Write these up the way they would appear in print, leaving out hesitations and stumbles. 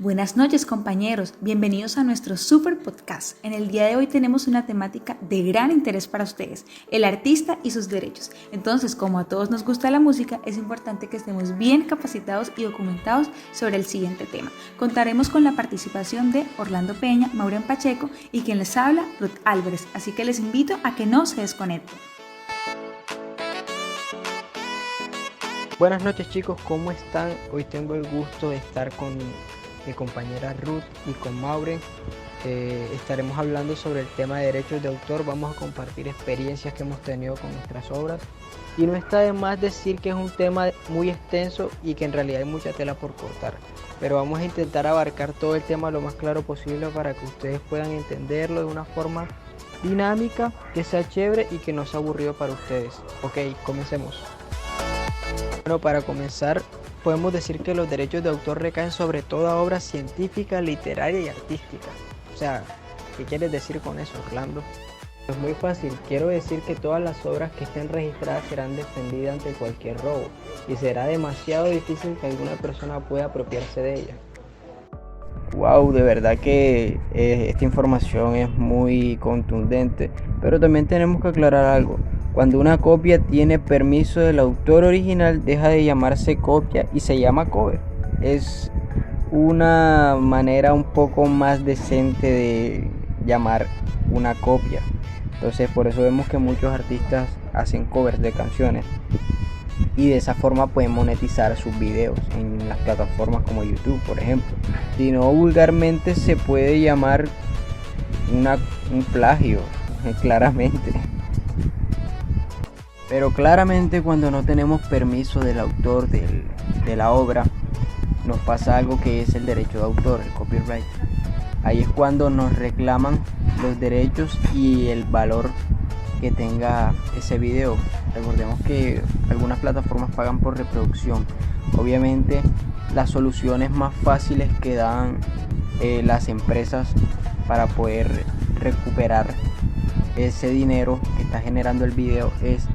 Buenas noches compañeros, bienvenidos a nuestro super podcast. En el día de hoy tenemos una temática de gran interés para ustedes, el artista y sus derechos. Entonces, como a todos nos gusta la música, es importante que estemos bien capacitados y documentados sobre el siguiente tema. Contaremos con la participación de Orlando Peña, Maureen Pacheco y quien les habla, Ruth Álvarez, así que les invito a que no se desconecten. Buenas noches chicos, ¿cómo están? Hoy tengo el gusto de estar con mi compañera Ruth y con Maureen. Estaremos hablando sobre el tema de derechos de autor. Vamos a compartir experiencias que hemos tenido con nuestras obras y no está de más decir que es un tema muy extenso y que en realidad hay mucha tela por cortar, pero vamos a intentar abarcar todo el tema lo más claro posible para que ustedes puedan entenderlo de una forma dinámica, que sea chévere y que no sea aburrido para ustedes. Ok, comencemos. Bueno, para comenzar, podemos decir que los derechos de autor recaen sobre toda obra científica, literaria y artística. O sea, ¿qué quieres decir con eso, Orlando? Es muy fácil, quiero decir que todas las obras que estén registradas serán defendidas ante cualquier robo y será demasiado difícil que alguna persona pueda apropiarse de ella. Wow, de verdad que esta información es muy contundente, pero también tenemos que aclarar algo. Cuando una copia tiene permiso del autor original, deja de llamarse copia y se llama cover. Es una manera un poco más decente de llamar una copia. Entonces, por eso vemos que muchos artistas hacen covers de canciones y de esa forma pueden monetizar sus videos en las plataformas como YouTube, por ejemplo. Si no, vulgarmente se puede llamar un plagio, claramente. Pero claramente cuando no tenemos permiso del autor de la obra, nos pasa algo que es el derecho de autor, el copyright. Ahí es cuando nos reclaman los derechos y el valor que tenga ese video. Recordemos que algunas plataformas pagan por reproducción. Obviamente las soluciones más fáciles que dan las empresas para poder recuperar ese dinero que está generando el video es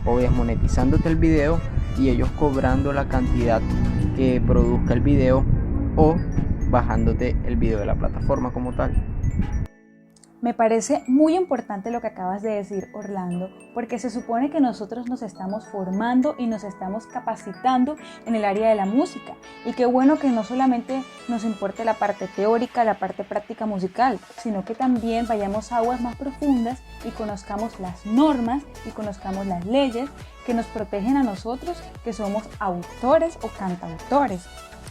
o desmonetizándote el video y ellos cobrando la cantidad que produzca el video o bajándote el video de la plataforma como tal. Me parece muy importante lo que acabas de decir, Orlando, porque se supone que nosotros nos estamos formando y nos estamos capacitando en el área de la música. Y qué bueno que no solamente nos importe la parte teórica, la parte práctica musical, sino que también vayamos a aguas más profundas y conozcamos las normas y conozcamos las leyes que nos protegen a nosotros, que somos autores o cantautores,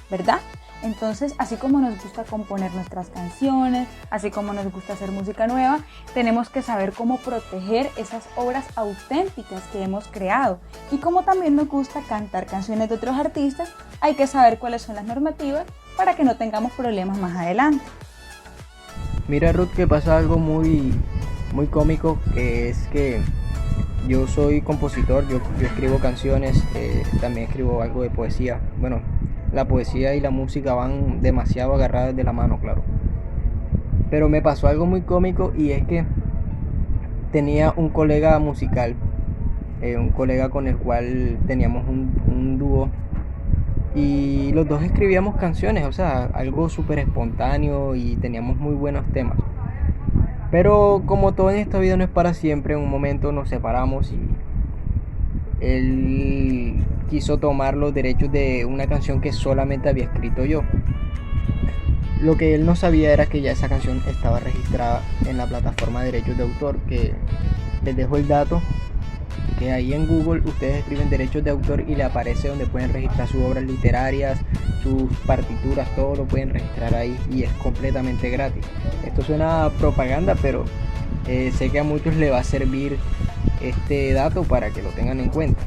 ¿verdad? Entonces, así como nos gusta componer nuestras canciones, así como nos gusta hacer música nueva, tenemos que saber cómo proteger esas obras auténticas que hemos creado. Y como también nos gusta cantar canciones de otros artistas, hay que saber cuáles son las normativas para que no tengamos problemas más adelante. Mira, Ruth, que pasa algo muy cómico, que es que yo soy compositor, yo escribo canciones, también escribo algo de poesía. Bueno, la poesía y la música van demasiado agarradas de la mano, claro. Pero me pasó algo muy cómico y es que tenía un colega musical, un colega con el cual teníamos un dúo y los dos escribíamos canciones, o sea, algo súper espontáneo y teníamos muy buenos temas. Pero como todo en esta vida no es para siempre, en un momento nos separamos y él quiso tomar los derechos de una canción que solamente había escrito yo. Lo que él no sabía era que ya esa canción estaba registrada en la plataforma de derechos de autor, que les dejo el dato, que ahí en Google ustedes escriben derechos de autor y le aparece donde pueden registrar sus obras literarias, sus partituras, todo lo pueden registrar ahí y es completamente gratis. Esto suena a propaganda, pero sé que a muchos le va a servir este dato para que lo tengan en cuenta.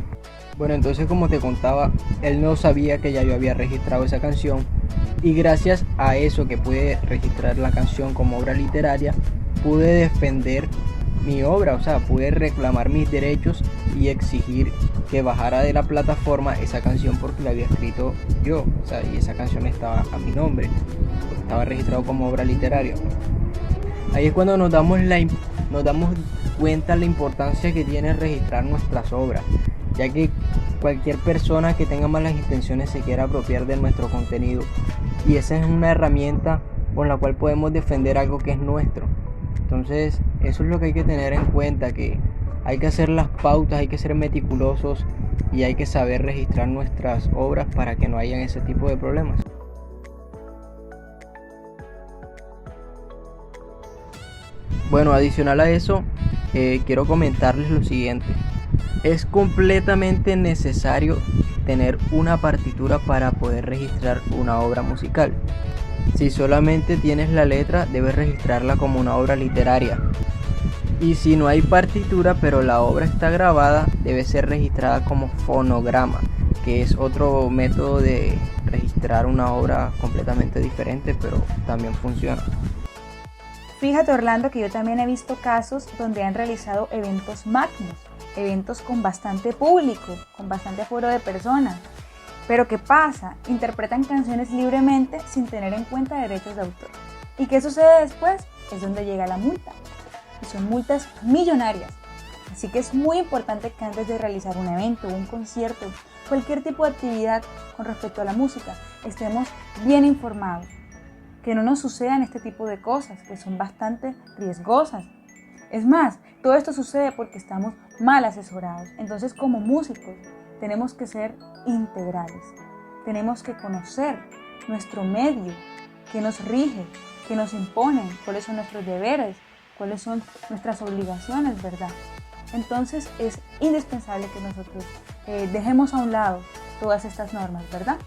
Bueno, entonces como te contaba, él no sabía que ya yo había registrado esa canción y gracias a eso que pude registrar la canción como obra literaria, pude defender mi obra, o sea, pude reclamar mis derechos y exigir que bajara de la plataforma esa canción porque la había escrito yo, o sea, y esa canción estaba a mi nombre, estaba registrado como obra literaria. Ahí es cuando nos damos cuenta la importancia que tiene registrar nuestras obras, ya que cualquier persona que tenga malas intenciones se quiera apropiar de nuestro contenido, y esa es una herramienta con la cual podemos defender algo que es nuestro. Entonces eso es lo que hay que tener en cuenta, que hay que hacer las pautas, hay que ser meticulosos y hay que saber registrar nuestras obras para que no hayan ese tipo de problemas. Bueno, adicional a eso, quiero comentarles lo siguiente. Es completamente necesario tener una partitura para poder registrar una obra musical. Si solamente tienes la letra, debes registrarla como una obra literaria. Y si no hay partitura, pero la obra está grabada, debe ser registrada como fonograma, que es otro método de registrar una obra completamente diferente, pero también funciona. Fíjate, Orlando, que yo también he visto casos donde han realizado eventos magnos, eventos con bastante público, con bastante aforo de personas. Pero ¿qué pasa? Interpretan canciones libremente sin tener en cuenta derechos de autor. ¿Y qué sucede después? Es donde llega la multa. Y son multas millonarias. Así que es muy importante que antes de realizar un evento, un concierto, cualquier tipo de actividad con respecto a la música, estemos bien informados. Que no nos sucedan este tipo de cosas, que son bastante riesgosas. Es más, todo esto sucede porque estamos mal asesorados. Entonces, como músicos, tenemos que ser integrales. Tenemos que conocer nuestro medio, que nos rige, que nos impone, cuáles son nuestros deberes, cuáles son nuestras obligaciones, ¿verdad? Entonces, es indispensable que nosotros dejemos a un lado todas estas normas, ¿verdad?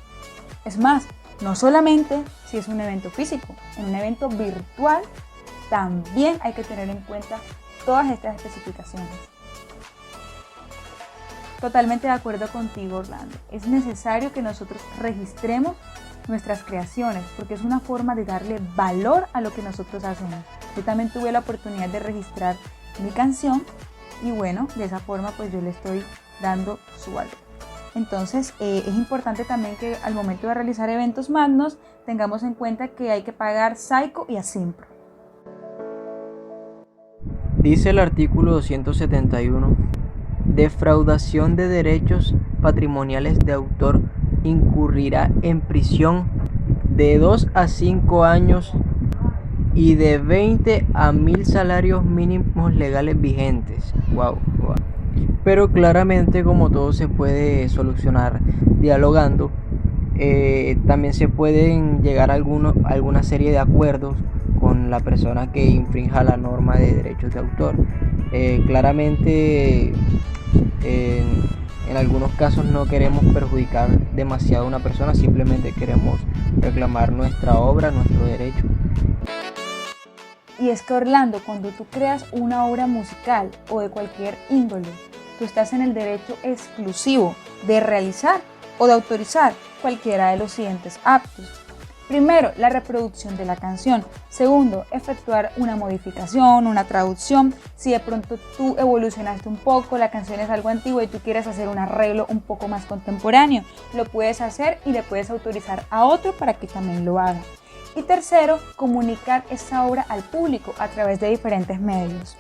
Es más, no solamente si es un evento físico, en un evento virtual también hay que tener en cuenta todas estas especificaciones. Totalmente de acuerdo contigo, Orlando. Es necesario que nosotros registremos nuestras creaciones porque es una forma de darle valor a lo que nosotros hacemos. Yo también tuve la oportunidad de registrar mi canción y bueno, de esa forma pues yo le estoy dando su valor. Entonces es importante también que al momento de realizar eventos magnos tengamos en cuenta que hay que pagar SAICO y ASIMPRO. Dice el artículo 271, defraudación de derechos patrimoniales de autor incurrirá en prisión de 2 a 5 años y de 20 a 1000 salarios mínimos legales vigentes. Wow. Pero claramente, como todo se puede solucionar dialogando, también se pueden llegar a alguna serie de acuerdos con la persona que infrinja la norma de derechos de autor. Claramente en algunos casos no queremos perjudicar demasiado a una persona, simplemente queremos reclamar nuestra obra, nuestro derecho. Y es que, Orlando, cuando tú creas una obra musical o de cualquier índole, tú estás en el derecho exclusivo de realizar o de autorizar cualquiera de los siguientes actos. Primero, la reproducción de la canción. Segundo, efectuar una modificación, una traducción. Si de pronto tú evolucionaste un poco, la canción es algo antigua y tú quieres hacer un arreglo un poco más contemporáneo, lo puedes hacer y le puedes autorizar a otro para que también lo haga. Y tercero, comunicar esa obra al público a través de diferentes medios.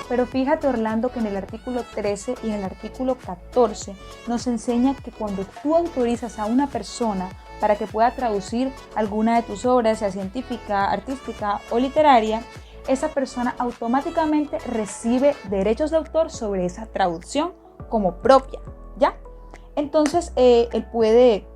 Pero fíjate, Orlando, que en el artículo 13 y en el artículo 14 nos enseña que cuando tú autorizas a una persona para que pueda traducir alguna de tus obras, sea científica, artística o literaria, esa persona automáticamente recibe derechos de autor sobre esa traducción como propia, ¿ya? Entonces, él puede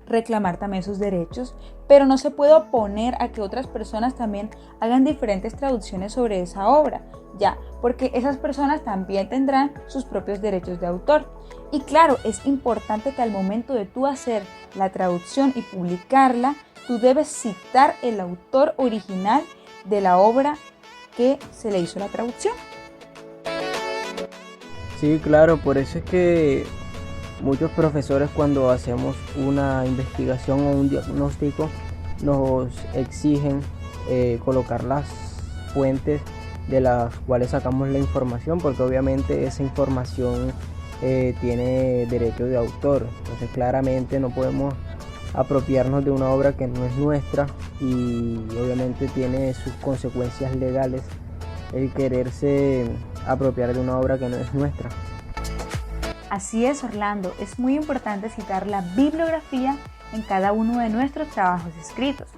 reclamar también sus derechos, pero no se puede oponer a que otras personas también hagan diferentes traducciones sobre esa obra, ya, porque esas personas también tendrán sus propios derechos de autor. Y claro, es importante que al momento de tú hacer la traducción y publicarla, tú debes citar el autor original de la obra que se le hizo la traducción. Sí, claro, por eso es que muchos profesores, cuando hacemos una investigación o un diagnóstico, nos exigen colocar las fuentes de las cuales sacamos la información, porque obviamente esa información tiene derecho de autor. Entonces claramente no podemos apropiarnos de una obra que no es nuestra, y obviamente tiene sus consecuencias legales el quererse apropiar de una obra que no es nuestra. Así es, Orlando, es muy importante citar la bibliografía en cada uno de nuestros trabajos escritos.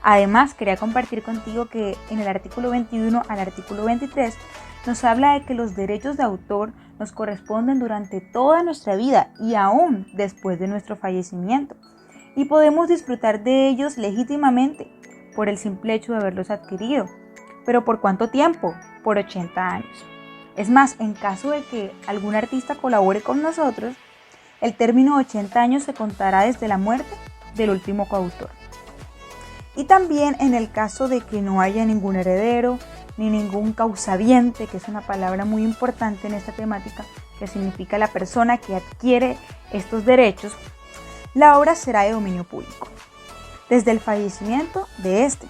Además, quería compartir contigo que en el artículo 21 al artículo 23 nos habla de que los derechos de autor nos corresponden durante toda nuestra vida y aún después de nuestro fallecimiento, y podemos disfrutar de ellos legítimamente por el simple hecho de haberlos adquirido. ¿Pero por cuánto tiempo? Por 80 años. Es más, en caso de que algún artista colabore con nosotros, el término 80 años se contará desde la muerte del último coautor. Y también en el caso de que no haya ningún heredero, ni ningún causaviente, que es una palabra muy importante en esta temática, que significa la persona que adquiere estos derechos, la obra será de dominio público, desde el fallecimiento de este.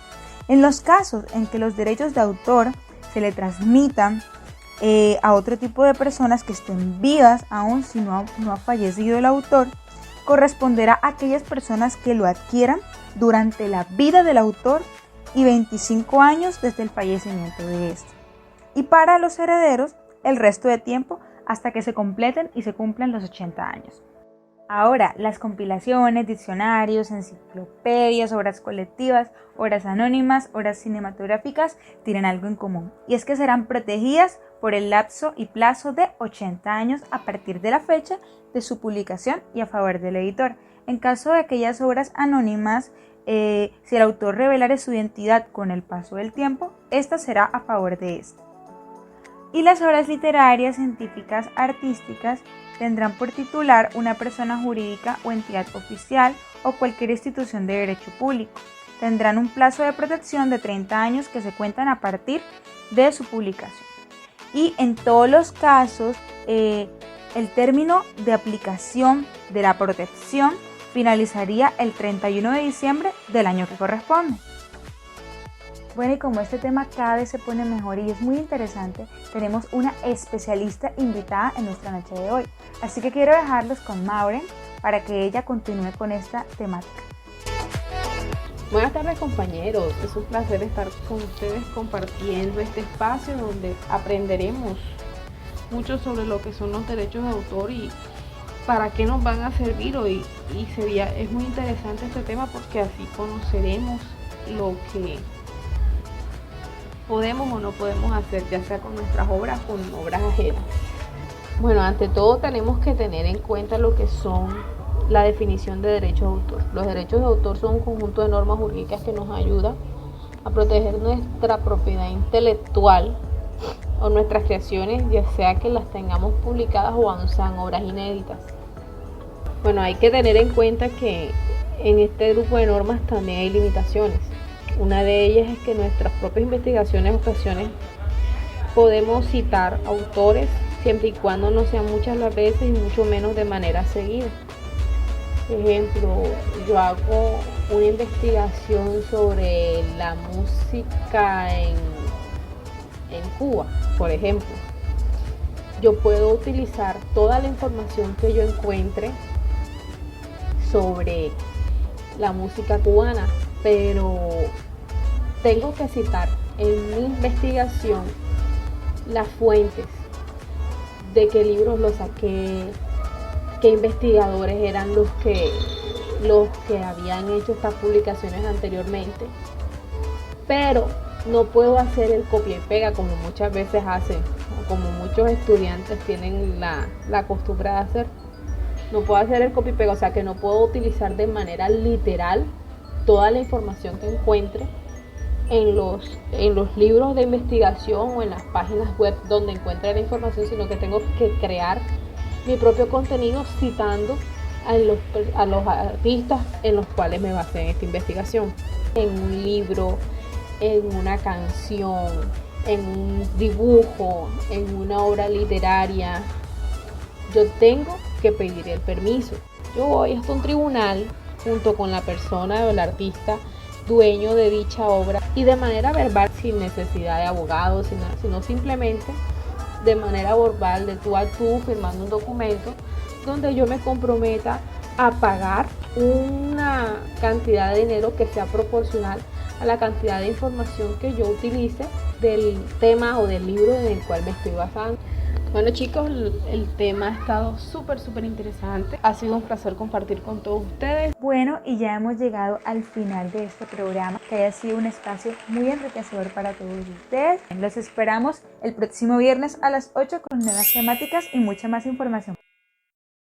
En los casos en que los derechos de autor se le transmitan a otro tipo de personas que estén vivas, aun si no ha fallecido el autor, corresponderá a aquellas personas que lo adquieran durante la vida del autor y 25 años desde el fallecimiento de este. Y para los herederos, el resto de tiempo hasta que se completen y se cumplan los 80 años. Ahora, las compilaciones, diccionarios, enciclopedias, obras colectivas, obras anónimas, obras cinematográficas tienen algo en común, y es que serán protegidas por el lapso y plazo de 80 años a partir de la fecha de su publicación y a favor del editor. En caso de aquellas obras anónimas, si el autor revelara su identidad con el paso del tiempo, esta será a favor de este. Y las obras literarias, científicas, artísticas tendrán por titular una persona jurídica o entidad oficial o cualquier institución de derecho público. Tendrán un plazo de protección de 30 años que se cuentan a partir de su publicación. Y en todos los casos, el término de aplicación de la protección finalizaría el 31 de diciembre del año que corresponde. Bueno, y como este tema cada vez se pone mejor y es muy interesante, tenemos una especialista invitada en nuestra noche de hoy. Así que quiero dejarlos con Maureen para que ella continúe con esta temática. Buenas tardes, compañeros, es un placer estar con ustedes compartiendo este espacio donde aprenderemos mucho sobre lo que son los derechos de autor y para qué nos van a servir hoy. Es muy interesante este tema porque así conoceremos lo que podemos o no podemos hacer, ya sea con nuestras obras o con obras ajenas. Bueno, ante todo tenemos que tener en cuenta lo que son la definición de derechos de autor. Los derechos de autor son un conjunto de normas jurídicas que nos ayudan a proteger nuestra propiedad intelectual o nuestras creaciones, ya sea que las tengamos publicadas o aún sean obras inéditas. Bueno, hay que tener en cuenta que en este grupo de normas también hay limitaciones. Una de ellas es que nuestras propias investigaciones en ocasiones podemos citar autores siempre y cuando no sean muchas las veces y mucho menos de manera seguida. Ejemplo, yo hago una investigación sobre la música en Cuba, por ejemplo. Yo puedo utilizar toda la información que yo encuentre sobre la música cubana, pero tengo que citar en mi investigación las fuentes, de qué libros lo saqué, qué investigadores eran los que habían hecho estas publicaciones anteriormente, pero no puedo hacer el copia y pega como muchas veces hacen, o como muchos estudiantes tienen la costumbre de hacer. No puedo hacer el copia y pega, o sea que no puedo utilizar de manera literal toda la información que encuentre en los libros de investigación o en las páginas web donde encuentre la información, sino que tengo que crear mi propio contenido citando a los artistas en los cuales me basé en esta investigación. En un libro, en una canción, en un dibujo, en una obra literaria, yo tengo que pedir el permiso. Yo voy hasta un tribunal junto con la persona o el artista dueño de dicha obra y de manera verbal, sin necesidad de abogados, sino simplemente de manera verbal, de tú a tú, firmando un documento donde yo me comprometa a pagar una cantidad de dinero que sea proporcional a la cantidad de información que yo utilice del tema o del libro en el cual me estoy basando. Bueno chicos, el tema ha estado súper interesante. Ha sido un placer compartir con todos ustedes. Bueno, y ya hemos llegado al final de este programa, que haya sido un espacio muy enriquecedor para todos ustedes. Los esperamos el próximo viernes a las 8 con nuevas temáticas y mucha más información.